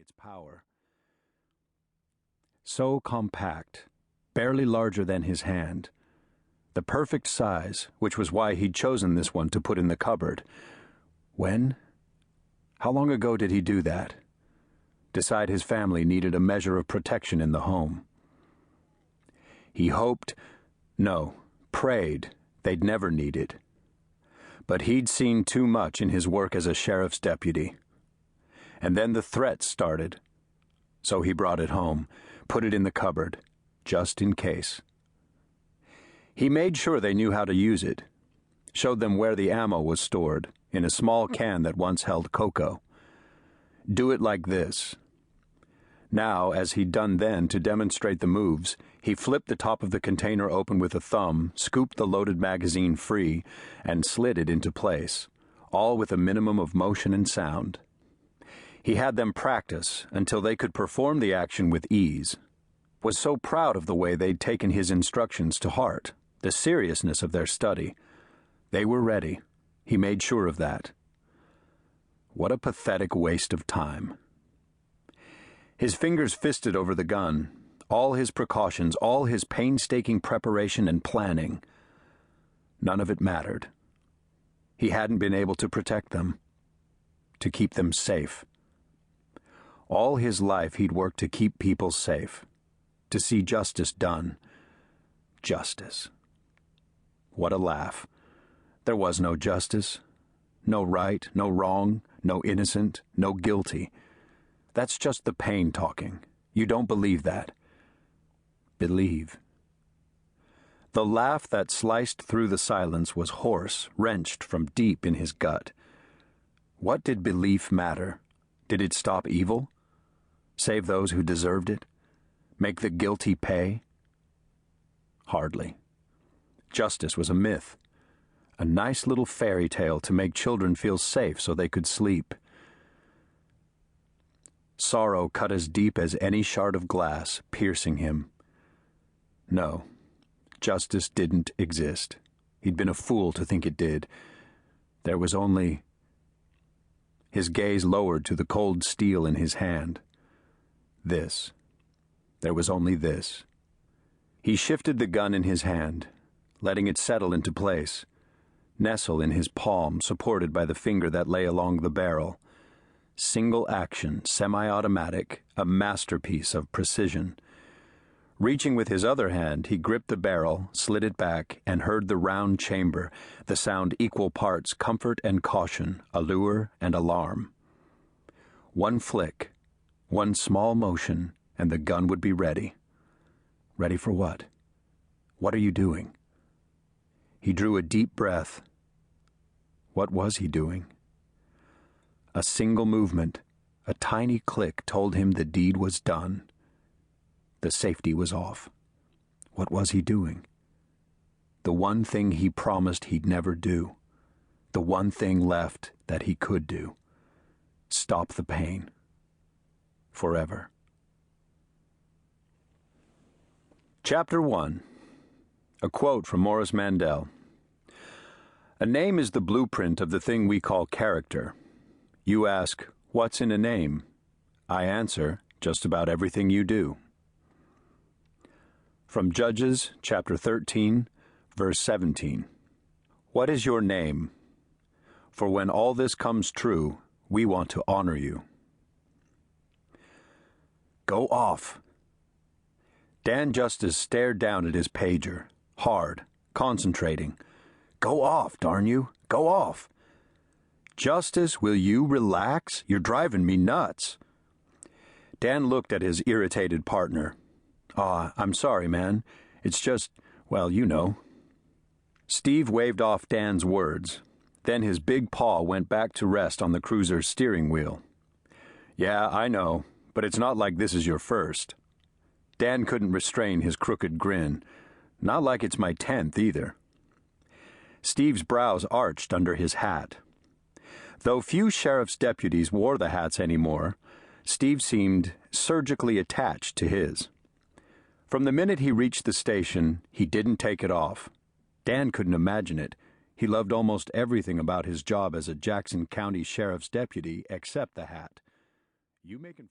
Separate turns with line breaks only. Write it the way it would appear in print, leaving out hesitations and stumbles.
its power. So compact, barely larger than his hand. The perfect size, which was why he'd chosen this one to put in the cupboard. When? How long ago did he do that? Decide his family needed a measure of protection in the home. He hoped, no, prayed, they'd never need it. But he'd seen too much in his work as a sheriff's deputy. And then the threats started. So he brought it home, put it in the cupboard, just in case. He made sure they knew how to use it, showed them where the ammo was stored, in a small can that once held cocoa. Do it like this. Now, as he'd done then to demonstrate the moves, he flipped the top of the container open with a thumb, scooped the loaded magazine free, and slid it into place, all with a minimum of motion and sound. He had them practice until they could perform the action with ease. Was so proud of the way they'd taken his instructions to heart, the seriousness of their study. They were ready. He made sure of that. What a pathetic waste of time. His fingers fisted over the gun, all his precautions, all his painstaking preparation and planning. None of it mattered. He hadn't been able to protect them, to keep them safe. All his life he'd worked to keep people safe, to see justice done. Justice. What a laugh. There was no justice, no right, no wrong, no innocent, no guilty. That's just the pain talking. You don't believe that. Believe. The laugh that sliced through the silence was hoarse, wrenched from deep in his gut. What did belief matter? Did it stop evil? Save those who deserved it? Make the guilty pay? Hardly. Justice was a myth. A nice little fairy tale to make children feel safe so they could sleep. Sorrow cut as deep as any shard of glass, piercing him. No, justice didn't exist. He'd been a fool to think it did. There was only... His gaze lowered to the cold steel in his hand. This. There was only this. He shifted the gun in his hand, letting it settle into place, nestle in his palm, supported by the finger that lay along the barrel. Single action, semi-automatic, a masterpiece of precision. Reaching with his other hand, he gripped the barrel, slid it back, and heard the round chamber, the sound equal parts comfort and caution, allure and alarm. One flick, one small motion, and the gun would be ready. Ready for what? What are you doing? He drew a deep breath. What was he doing? A single movement, a tiny click told him the deed was done. The safety was off. What was he doing? The one thing he promised he'd never do. The one thing left that he could do. Stop the pain. Forever. Chapter 1. A quote from Morris Mandel. A name is the blueprint of the thing we call character. You ask, what's in a name? I answer, just about everything you do. From Judges, chapter 13, verse 17. What is your name? For when all this comes true, we want to honor you. Go off. Dan Justice stared down at his pager, hard, concentrating. Go off, darn you. Go off. Justice, will you relax? You're driving me nuts. Dan looked at his irritated partner. I'm sorry, man. It's just, well, you know. Steve waved off Dan's words. Then his big paw went back to rest on the cruiser's steering wheel. Yeah, I know, but it's not like this is your first. Dan couldn't restrain his crooked grin. Not like it's my 10th, either. Steve's brows arched under his hat. Though few sheriff's deputies wore the hats anymore, Steve seemed surgically attached to his. From the minute he reached the station, he didn't take it off. Dan couldn't imagine it. He loved almost everything about his job as a Jackson County Sheriff's deputy except the hat. You making